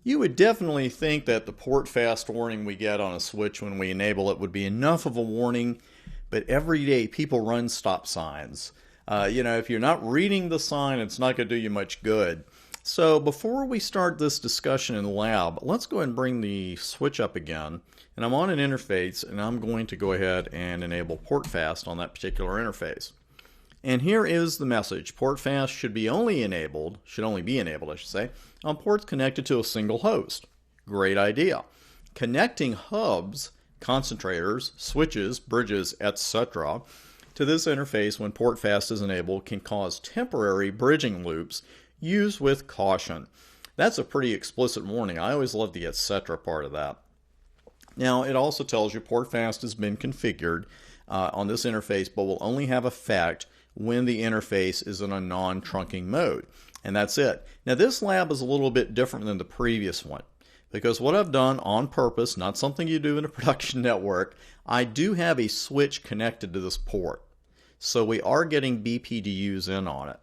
You would definitely think that the port fast warning we get on a switch when we enable it would be enough of a warning, but every day people run stop signs. If you're not reading the sign, it's not going to do you much good. So before we start this discussion in the lab, let's go ahead and bring the switch up again. And I'm on an interface, and I'm going to go ahead and enable PortFast on that particular interface. And here is the message. PortFast should only be enabled, on ports connected to a single host. Great idea. Connecting hubs, concentrators, switches, bridges, etc. to this interface when PortFast is enabled can cause temporary bridging loops. Use with caution. That's a pretty explicit warning. I always love the etc. part of that. Now, it also tells you PortFast has been configured on this interface, but will only have effect when the interface is in a non-trunking mode. And that's it. Now, this lab is a little bit different than the previous one, because what I've done on purpose, not something you do in a production network, I do have a switch connected to this port. So we are getting BPDUs in on it.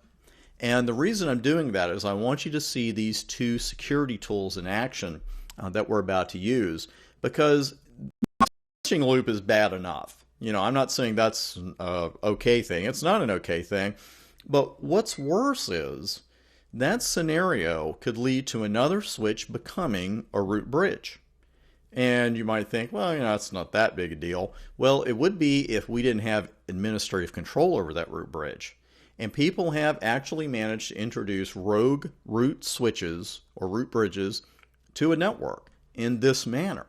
And the reason I'm doing that is I want you to see these two security tools in action that we're about to use, because the switching loop is bad enough. I'm not saying that's an okay thing. It's not an okay thing. But what's worse is that scenario could lead to another switch becoming a root bridge. And you might think, well, it's not that big a deal. Well, it would be if we didn't have administrative control over that root bridge. And people have actually managed to introduce rogue root switches or root bridges to a network in this manner.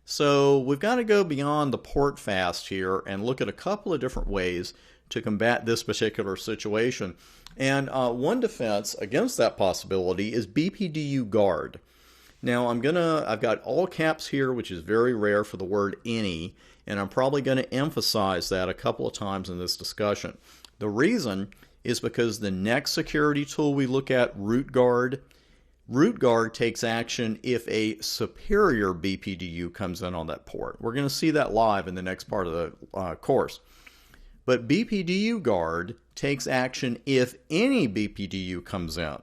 So we've got to go beyond the port fast here and look at a couple of different ways to combat this particular situation. And one defense against that possibility is BPDU Guard. Now I've got all caps here, which is very rare for the word any, and I'm probably going to emphasize that a couple of times in this discussion. The reason is because the next security tool we look at, Root Guard takes action if a superior BPDU comes in on that port. We're going to see that live in the next part of the course. But BPDU Guard takes action if any BPDU comes in.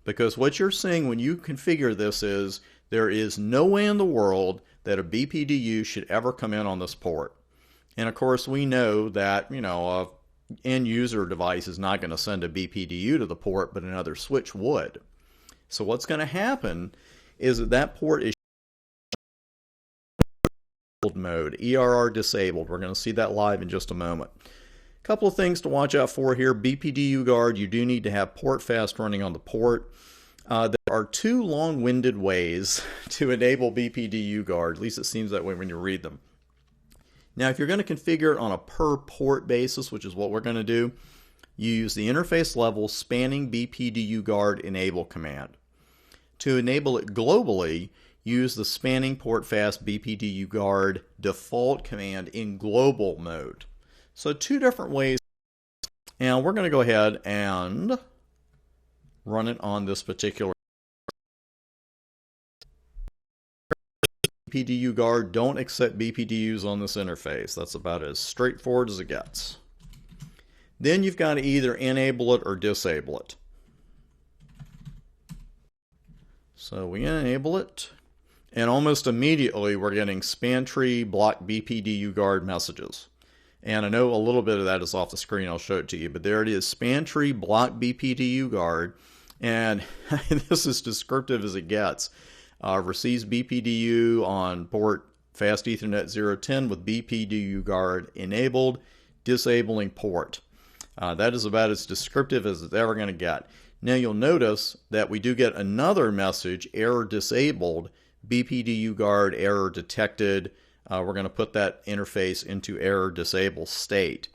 Because what you're seeing when you configure this is there is no way in the world that a BPDU should ever come in on this port. And of course we know that, a end user device is not going to send a BPDU to the port, but another switch would. So what's going to happen is that port is mode, ERR disabled. We're going to see that live in just a moment. A couple of things to watch out for here. BPDU Guard, you do need to have PortFast running on the port. There are two long-winded ways to enable BPDU Guard. At least it seems that way when you read them. Now, if you're going to configure it on a per port basis, which is what we're going to do, you use the interface level spanning BPDU Guard enable command. To enable it globally, use the spanning PortFast BPDU Guard default command in global mode. So two different ways. And we're going to go ahead and run it on this particular BPDU Guard. Don't accept BPDUs on this interface. That's about as straightforward as it gets. Then you've got to either enable it or disable it. So we enable it, and almost immediately we're getting span tree block BPDU Guard messages. And I know a little bit of that is off the screen. I'll show it to you, but there it is, span tree block BPDU Guard. And this is descriptive as it gets. Receives BPDU on port Fast Ethernet 010 with BPDU Guard enabled, disabling port. That is about as descriptive as it's ever going to get. Now you'll notice that we do get another message, error disabled, BPDU Guard error detected. We're going to put that interface into error disable state.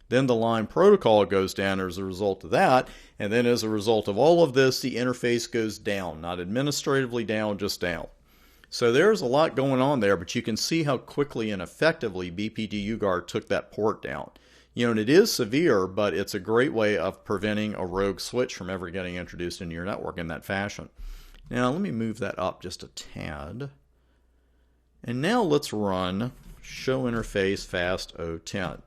Then the line protocol goes down as a result of that, and then as a result of all of this, the interface goes down, not administratively down, just down. So there's a lot going on there, but you can see how quickly and effectively BPDU Guard took that port down. And it is severe, but it's a great way of preventing a rogue switch from ever getting introduced into your network in that fashion. Now let me move that up just a tad. And now let's run show interface fast 010.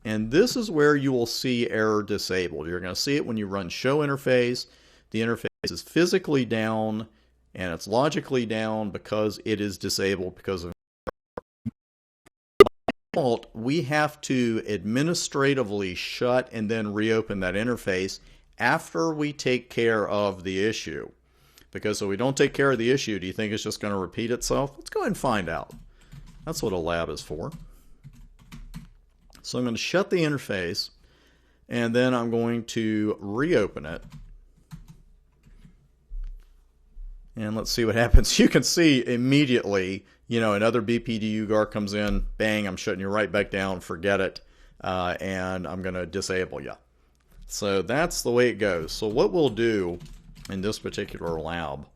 And this is where you will see error disabled. You're going to see it when you run show interface. The interface is physically down. And it's logically down because it is disabled because of default. We have to administratively shut and then reopen that interface after we take care of the issue. Because if we don't take care of the issue, do you think it's just going to repeat itself? Let's go ahead and find out. That's what a lab is for. So I'm going to shut the interface, and then I'm going to reopen it. And let's see what happens. You can see immediately, another BPDU guard comes in, bang, I'm shutting you right back down, forget it, and I'm going to disable you. So that's the way it goes. So what we'll do in this particular lab,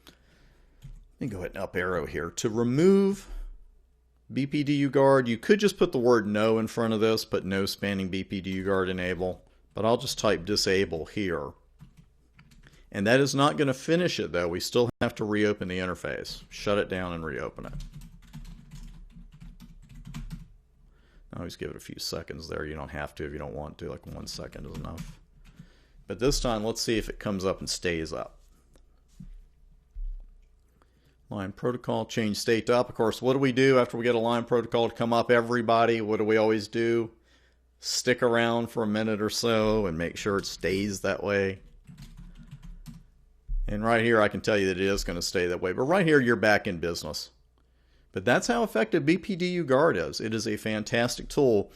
let me go ahead and up arrow here. To remove BPDU guard, you could just put the word no in front of this, but no spanning BPDU guard enable. But I'll just type disable here. And that is not going to finish it, though. We still have to reopen the interface. Shut it down and reopen it. I always give it a few seconds there. You don't have to if you don't want to. Like 1 second is enough. But this time, let's see if it comes up and stays up. Line protocol, change state to up. Of course, what do we do after we get a line protocol to come up, everybody? What do we always do? Stick around for a minute or so and make sure it stays that way. And right here, I can tell you that it is going to stay that way. But right here, you're back in business. But that's how effective BPDU Guard is. It is a fantastic tool.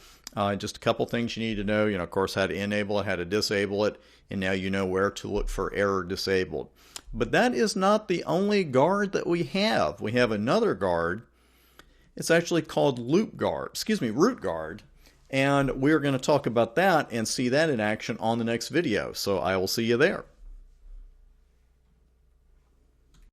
Just a couple things you need to know. Of course, how to enable it, how to disable it, and now you know where to look for error disabled. But that is not the only guard that we have. We have another guard. It's actually called root guard. And we're going to talk about that and see that in action on the next video. So I will see you there.